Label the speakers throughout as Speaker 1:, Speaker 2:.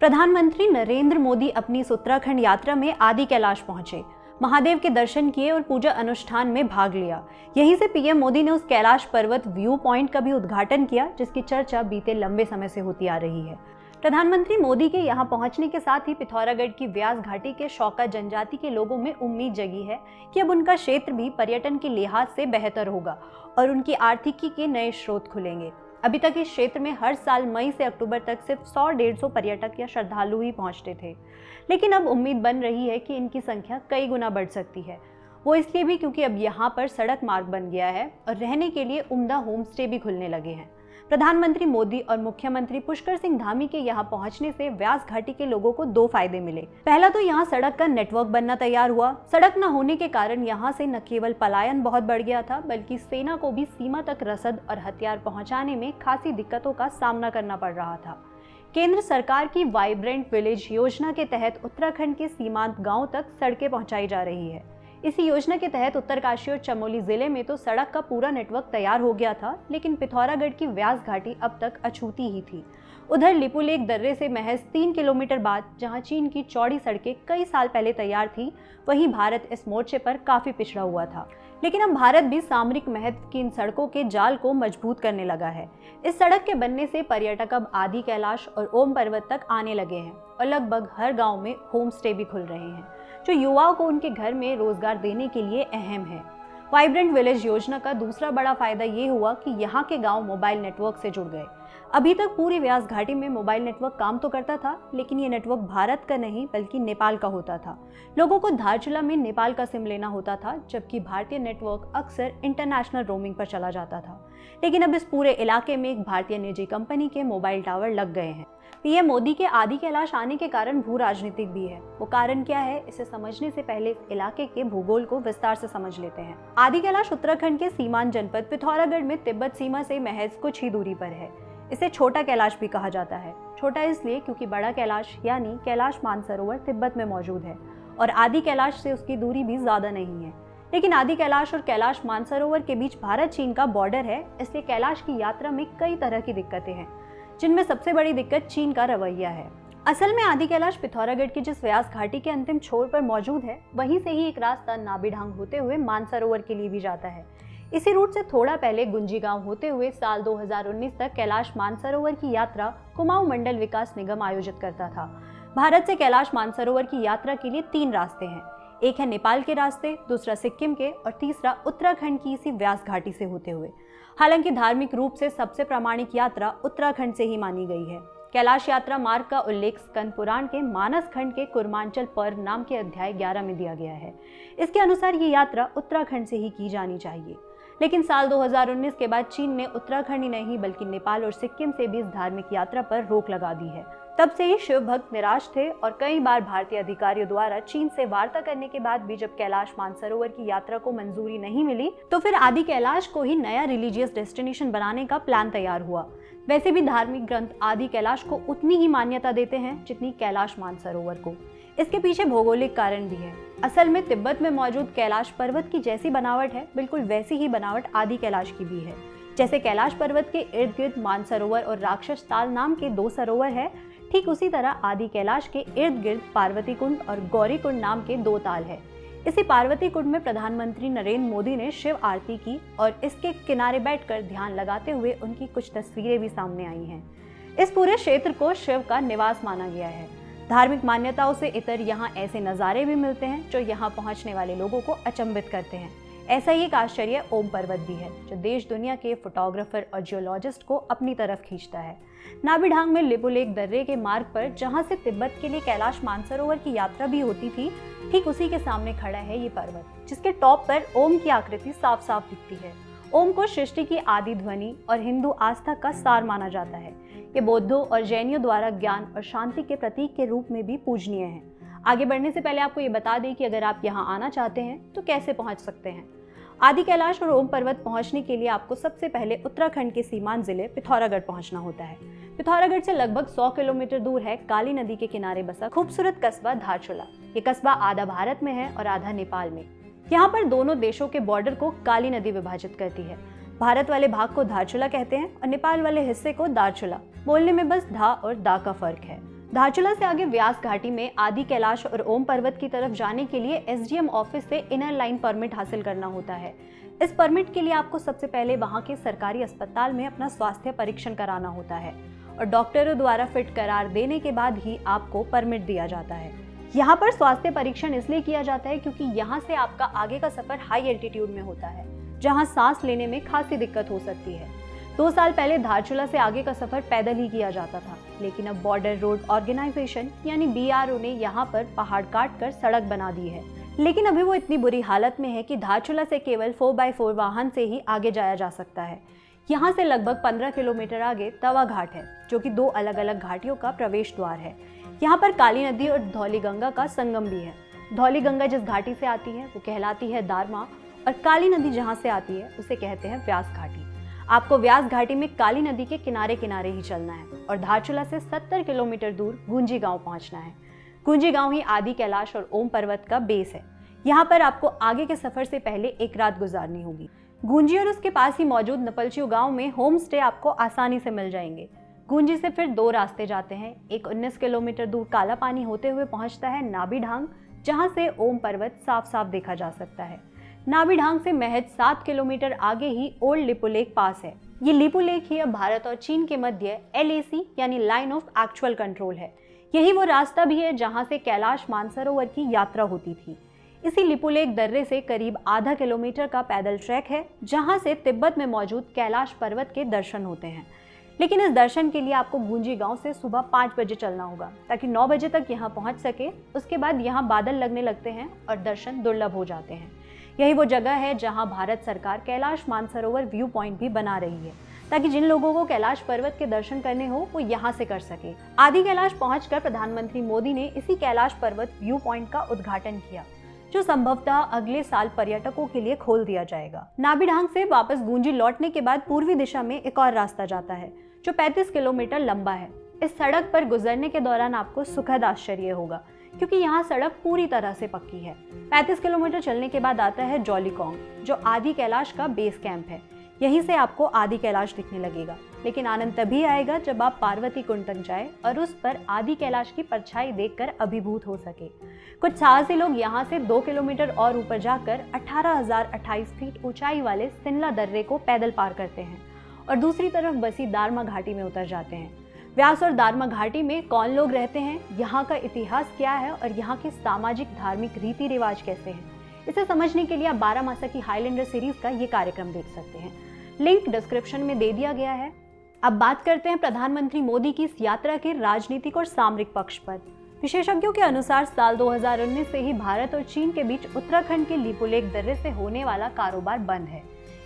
Speaker 1: प्रधानमंत्री नरेंद्र मोदी अपनी इस उत्तराखंड यात्रा में आदि कैलाश पहुंचे, महादेव के दर्शन किए और पूजा अनुष्ठान में भाग लिया। यहीं से पीएम मोदी ने उस कैलाश पर्वत व्यू पॉइंट का भी उद्घाटन किया, जिसकी चर्चा बीते लंबे समय से होती आ रही है। प्रधानमंत्री मोदी के यहां पहुंचने के साथ ही पिथौरागढ़ की व्यास घाटी के शौका जनजाति के लोगों में उम्मीद जगी है कि अब उनका क्षेत्र भी पर्यटन के लिहाज से बेहतर होगा और उनकी आर्थिकी के नए स्रोत खुलेंगे। अभी तक इस क्षेत्र में हर साल मई से अक्टूबर तक सिर्फ 100-150 पर्यटक या श्रद्धालु ही पहुंचते थे, लेकिन अब उम्मीद बन रही है कि इनकी संख्या कई गुना बढ़ सकती है। वो इसलिए भी क्योंकि अब यहाँ पर सड़क मार्ग बन गया है और रहने के लिए उम्दा होम स्टे भी खुलने लगे हैं। प्रधानमंत्री मोदी और मुख्यमंत्री पुष्कर सिंह धामी के यहाँ पहुंचने से व्यास घाटी के लोगों को दो फायदे मिले। पहला तो यहाँ सड़क का नेटवर्क बनना तैयार हुआ। सड़क न होने के कारण यहाँ से न केवल पलायन बहुत बढ़ गया था, बल्कि सेना को भी सीमा तक रसद और हथियार पहुँचाने में खासी दिक्कतों का सामना करना पड़ रहा था। केंद्र सरकार की वाइब्रेंट विलेज योजना के तहत उत्तराखंड के सीमांत गाँव तक सड़कें पहुँचाई जा रही है। इसी योजना के तहत उत्तरकाशी और चमोली जिले में तो सड़क का पूरा नेटवर्क तैयार हो गया था, लेकिन पिथौरागढ़ की व्यास घाटी अब तक अछूती ही थी। उधर लिपुलेख दर्रे से महज 3 किलोमीटर बाद जहां चीन की चौड़ी सड़कें कई साल पहले तैयार थी, वहीं भारत इस मोर्चे पर काफी पिछड़ा हुआ था। लेकिन अब भारत भी सामरिक महत्व की इन सड़कों के जाल को मजबूत करने लगा है। इस सड़क के बनने से पर्यटक अब आदि कैलाश और ओम पर्वत तक आने लगे हैं और लगभग हर गांव में होम स्टे भी खुल रहे हैं, जो युवाओं को उनके घर में रोजगार देने के लिए अहम है। वाइब्रेंट विलेज योजना का दूसरा बड़ा फायदा ये हुआ कि यहाँ के गांव मोबाइल नेटवर्क से जुड़ गए। अभी तक पूरी व्यास घाटी में मोबाइल नेटवर्क काम तो करता था, लेकिन ये नेटवर्क भारत का नहीं बल्कि नेपाल का होता था। लोगों को धारचूला में नेपाल का सिम लेना होता था, जबकि भारतीय नेटवर्क अक्सर इंटरनेशनल रोमिंग पर चला जाता था। लेकिन अब इस पूरे इलाके में एक भारतीय निजी कंपनी के मोबाइल टावर लग गए हैं। पीएम मोदी के आदि कैलाश आने के कारण भू राजनीतिक भी है। वो कारण क्या है, इसे समझने से पहले इस इलाके के भूगोल को विस्तार से समझ लेते हैं। आदि कैलाश उत्तराखंड के सीमांत जनपद पिथौरागढ़ में तिब्बत सीमा से महज कुछ ही दूरी पर है। इसे छोटा कैलाश भी कहा जाता है। छोटा इसलिए क्योंकि बड़ा कैलाश यानी कैलाश मानसरोवर तिब्बत में मौजूद है और आदि कैलाश से उसकी दूरी भी ज्यादा नहीं है। लेकिन आदि कैलाश और कैलाश मानसरोवर के बीच भारत चीन का बॉर्डर है, इसलिए कैलाश की यात्रा में कई तरह की दिक्कतें हैं, जिनमें सबसे बड़ी दिक्कत चीन का रवैया है। असल में आदि कैलाश पिथौरागढ़ की जिस व्यास घाटी के अंतिम छोर पर मौजूद है, वहीं से ही एक रास्ता नाभिढांग होते हुए मानसरोवर के लिए भी जाता है। इसी रूट से थोड़ा पहले गुंजी गांव होते हुए साल 2019 तक कैलाश मानसरोवर की यात्रा कुमाऊं मंडल विकास निगम आयोजित करता था। भारत से कैलाश मानसरोवर की यात्रा के लिए 3 रास्ते हैं। एक है नेपाल के रास्ते, दूसरा सिक्किम के और तीसरा उत्तराखंड की इसी व्यास घाटी से होते हुए। हालांकि धार्मिक रूप से सबसे प्रामाणिक यात्रा उत्तराखंड से ही मानी गई है। कैलाश यात्रा मार्ग का उल्लेख स्कंद पुराण के मानस खंड के कुर्मांचल पर्व नाम के अध्याय 11 में दिया गया है। इसके अनुसार ये यात्रा उत्तराखंड से ही की जानी चाहिए। लेकिन साल 2019 के बाद चीन ने उत्तराखंड ही नहीं बल्कि नेपाल और सिक्किम से भी इस धार्मिक यात्रा पर रोक लगा दी है। तब से ही शिव भक्त निराश थे और कई बार भारतीय अधिकारियों द्वारा चीन से वार्ता करने के बाद भी जब कैलाश मानसरोवर की यात्रा को मंजूरी नहीं मिली, तो फिर आदि कैलाश को ही नया रिलीजियस डेस्टिनेशन बनाने का प्लान तैयार हुआ। वैसे भी धार्मिक ग्रंथ आदि कैलाश को उतनी ही मान्यता देते हैं जितनी कैलाश मानसरोवर को। इसके पीछे भौगोलिक कारण भी है। असल में तिब्बत में मौजूद कैलाश पर्वत की जैसी बनावट है, बिल्कुल वैसी ही बनावट आदि कैलाश की भी है। जैसे कैलाश पर्वत के इर्द गिर्द मानसरोवर और राक्षस ताल नाम के 2 सरोवर है, ठीक उसी तरह आदि कैलाश के इर्द गिर्द पार्वती कुंड और गौरी कुंड नाम के 2 ताल है। इसी पार्वती कुंड में प्रधानमंत्री नरेंद्र मोदी ने शिव आरती की और इसके किनारे बैठकर ध्यान लगाते हुए उनकी कुछ तस्वीरें भी सामने आई हैं। इस पूरे क्षेत्र को शिव का निवास माना गया है। धार्मिक मान्यताओं से इतर यहाँ ऐसे नज़ारे भी मिलते हैं जो यहाँ पहुँचने वाले लोगों को अचंभित करते हैं। ऐसा ही एक आश्चर्य ओम पर्वत भी है, जो देश दुनिया के फोटोग्राफर और जियोलॉजिस्ट को अपनी तरफ खींचता है। नाभिढांग में लिपुलेख दर्रे के मार्ग पर जहाँ से तिब्बत के लिए कैलाश मानसरोवर की यात्रा भी होती थी, ठीक उसी के सामने खड़ा है ये पर्वत, जिसके टॉप पर ओम की आकृति साफ साफ दिखती है। ओम को सृष्टि की आदि ध्वनि और हिंदू आस्था का सार माना जाता है। ये बौद्धों और जैनियों द्वारा ज्ञान और शांति के प्रतीक के रूप में भी पूजनीय है। आगे बढ़ने से पहले आपको ये बता दें कि अगर आप यहाँ आना चाहते हैं तो कैसे पहुँच सकते हैं। आदि कैलाश और ओम पर्वत पहुंचने के लिए आपको सबसे पहले उत्तराखंड के सीमांत जिले पिथौरागढ़ पहुंचना होता है। पिथौरागढ़ से लगभग 100 किलोमीटर दूर है काली नदी के किनारे बसा खूबसूरत कस्बा धारचूला। ये कस्बा आधा भारत में है और आधा नेपाल में। यहाँ पर दोनों देशों के बॉर्डर को काली नदी विभाजित करती है। भारत वाले भाग को धारचूला कहते हैं और नेपाल वाले हिस्से को दारचूला। बोलने में बस धा और दा का फर्क है। धारचूला से आगे व्यास घाटी में आदि कैलाश और ओम पर्वत की तरफ जाने के लिए एसडीएम ऑफिस से इनर लाइन परमिट हासिल करना होता है। इस परमिट के लिए आपको सबसे पहले वहां के सरकारी अस्पताल में अपना स्वास्थ्य परीक्षण कराना होता है और डॉक्टरों द्वारा फिट करार देने के बाद ही आपको परमिट दिया जाता है। यहाँ पर स्वास्थ्य परीक्षण इसलिए किया जाता है क्योंकि यहाँ से आपका आगे का सफर हाई एल्टीट्यूड में होता है, जहाँ सांस लेने में खासी दिक्कत हो सकती है। 2 साल पहले धारचूला से आगे का सफर पैदल ही किया जाता था, लेकिन अब बॉर्डर रोड ऑर्गेनाइजेशन यानी BRO ने यहाँ पर पहाड़ काट कर सड़क बना दी है। लेकिन अभी वो इतनी बुरी हालत में है कि धारचूला से केवल 4x4 वाहन से ही आगे जाया जा सकता है। यहाँ से लगभग 15 किलोमीटर आगे तवा घाट है, जो कि 2 अलग अलग घाटियों का प्रवेश द्वार है। यहाँ पर काली नदी और धौली गंगा का संगम भी है। धौली गंगा जिस घाटी से आती है वो कहलाती है दारमा, और काली नदी जहाँ से आती है उसे कहते हैं व्यास घाटी। आपको व्यास घाटी में काली नदी के किनारे किनारे ही चलना है और धारचूला से 70 किलोमीटर दूर गुंजी गांव पहुंचना है। गुंजी गांव ही आदि कैलाश और ओम पर्वत का बेस है। यहाँ पर आपको आगे के सफर से पहले एक रात गुजारनी होगी। गुंजी और उसके पास ही मौजूद नपलचियो गांव में होम स्टे आपको आसानी से मिल जाएंगे। गुंजी से फिर 2 रास्ते जाते हैं। एक 19 किलोमीटर दूर काला पानी होते हुए पहुंचता है नाभी ढांग, जहां से ओम पर्वत साफ साफ देखा जा सकता है। नाभी ढांग से महज 7 किलोमीटर आगे ही ओल्ड लिपू लेक पास है। ये लिपू लेक ही अब भारत और चीन के मध्य LAC यानी लाइन ऑफ एक्चुअल कंट्रोल है। यही वो रास्ता भी है जहां से कैलाश मानसरोवर की यात्रा होती थी। इसी लिपू लेक दर्रे से करीब आधा किलोमीटर का पैदल ट्रैक है, जहां से तिब्बत में मौजूद कैलाश पर्वत के दर्शन होते हैं। लेकिन इस दर्शन के लिए आपको गुंजी गांव से सुबह 5 बजे चलना होगा, ताकि 9 बजे तक यहाँ पहुँच सके। उसके बाद यहाँ बादल लगने लगते हैं और दर्शन दुर्लभ हो जाते हैं। यही वो जगह है जहां भारत सरकार कैलाश मानसरोवर व्यू पॉइंट भी बना रही है, ताकि जिन लोगों को कैलाश पर्वत के दर्शन करने हो वो यहां से कर सके। आदि कैलाश पहुंचकर प्रधानमंत्री मोदी ने इसी कैलाश पर्वत व्यू पॉइंट का उद्घाटन किया, जो संभवतः अगले साल पर्यटकों के लिए खोल दिया जाएगा। नाभी ढांग से वापस गुंजी लौटने के बाद पूर्वी दिशा में एक और रास्ता जाता है, जो 35 किलोमीटर लंबा है। इस सड़क पर गुजरने के दौरान आपको सुखद आश्चर्य होगा, क्योंकि यहाँ सड़क पूरी तरह से पक्की है। 35 किलोमीटर चलने के बाद आता है जौलीकोंग, जो आदि कैलाश का बेस कैंप है। यहीं से आपको आदि कैलाश दिखने लगेगा। लेकिन आनंद तभी आएगा जब आप पार्वती कुंड तक जाए और उस पर आदि कैलाश की परछाई देखकर अभिभूत हो सके। कुछ साहसी लोग यहाँ से 2 किलोमीटर और ऊपर जाकर 18,028 फीट ऊंचाई वाले सिनला दर्रे को पैदल पार करते हैं और दूसरी तरफ बसी दारमा घाटी में उतर जाते हैं। व्यास और दारमा घाटी में कौन लोग रहते हैं, यहाँ का इतिहास क्या है और यहाँ के सामाजिक धार्मिक रीति रिवाज कैसे हैं, इसे समझने के लिए आप 12 मासा की हाईलैंडर सीरीज का ये कार्यक्रम देख सकते हैं। लिंक डिस्क्रिप्शन में दे दिया गया है। अब बात करते हैं प्रधानमंत्री मोदी की इस यात्रा के राजनीतिक और सामरिक पक्ष पर। विशेषज्ञों के अनुसार साल 2019 से ही भारत और चीन के बीच उत्तराखंड के लिपू लेक दर्रे से होने वाला कारोबार बंद है।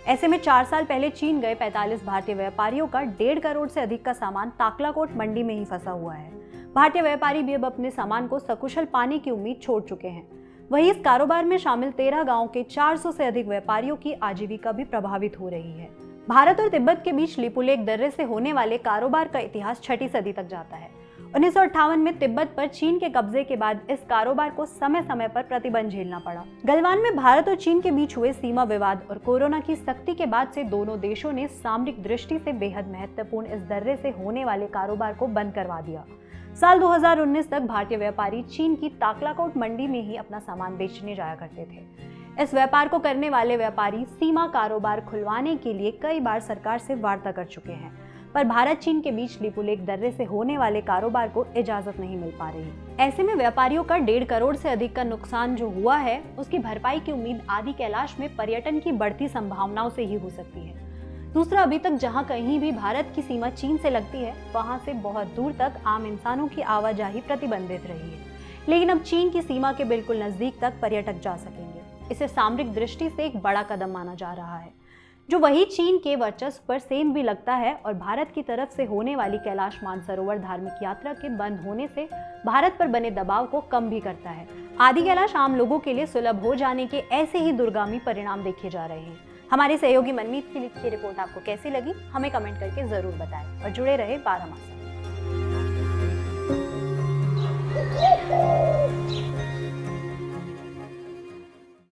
Speaker 1: ऐसे में 4 साल पहले चीन गए 45 भारतीय व्यापारियों का 1.5 करोड़ से अधिक का सामान ताकलाकोट मंडी में ही फंसा हुआ है। भारतीय व्यापारी भी अब अपने सामान को सकुशल पाने की उम्मीद छोड़ चुके हैं। वहीं इस कारोबार में शामिल 13 गांवों के 400 से अधिक व्यापारियों की आजीविका भी प्रभावित हो रही है। भारत और तिब्बत के बीच लिपू लेक दर्रे से होने वाले कारोबार का इतिहास 6वीं सदी तक जाता है। 1958 में तिब्बत पर चीन के कब्जे के बाद इस कारोबार को समय समय पर प्रतिबंध झेलना पड़ा। गलवान में भारत और चीन के बीच हुए सीमा विवाद और कोरोना की सख्ती के बाद से दोनों देशों ने सामरिक दृष्टि से बेहद महत्वपूर्ण इस दर्रे से होने वाले कारोबार को बंद करवा दिया। साल 2019 तक भारतीय व्यापारी चीन की ताकलाकोट मंडी में ही अपना सामान बेचने जाया करते थे। इस व्यापार को करने वाले व्यापारी सीमा कारोबार खुलवाने के लिए कई बार सरकार से वार्ता कर चुके हैं, पर भारत चीन के बीच लिपू लेक दर्रे से होने वाले कारोबार को इजाजत नहीं मिल पा रही। ऐसे में व्यापारियों का 1.5 करोड़ से अधिक का नुकसान जो हुआ है, उसकी भरपाई की उम्मीद आदि कैलाश में पर्यटन की बढ़ती संभावनाओं से ही हो सकती है। दूसरा, अभी तक जहां कहीं भी भारत की सीमा चीन से लगती है, वहां से बहुत दूर तक आम इंसानों की आवाजाही प्रतिबंधित रही है। लेकिन अब चीन की सीमा के बिल्कुल नजदीक तक पर्यटक जा सकेंगे। इसे सामरिक दृष्टि से एक बड़ा कदम माना जा रहा है, जो वही चीन के वर्चस्व पर सेंध भी लगता है और भारत की तरफ से होने वाली कैलाश मानसरोवर धार्मिक यात्रा के बंद होने से भारत पर बने दबाव को कम भी करता है। आदि कैलाश आम लोगों के लिए सुलभ हो जाने के ऐसे ही दूरगामी परिणाम देखे जा रहे हैं। हमारे सहयोगी मनमीत की लिखी रिपोर्ट आपको कैसी लगी, हमें कमेंट करके जरूर बताएं और जुड़े रहे 12 मासा।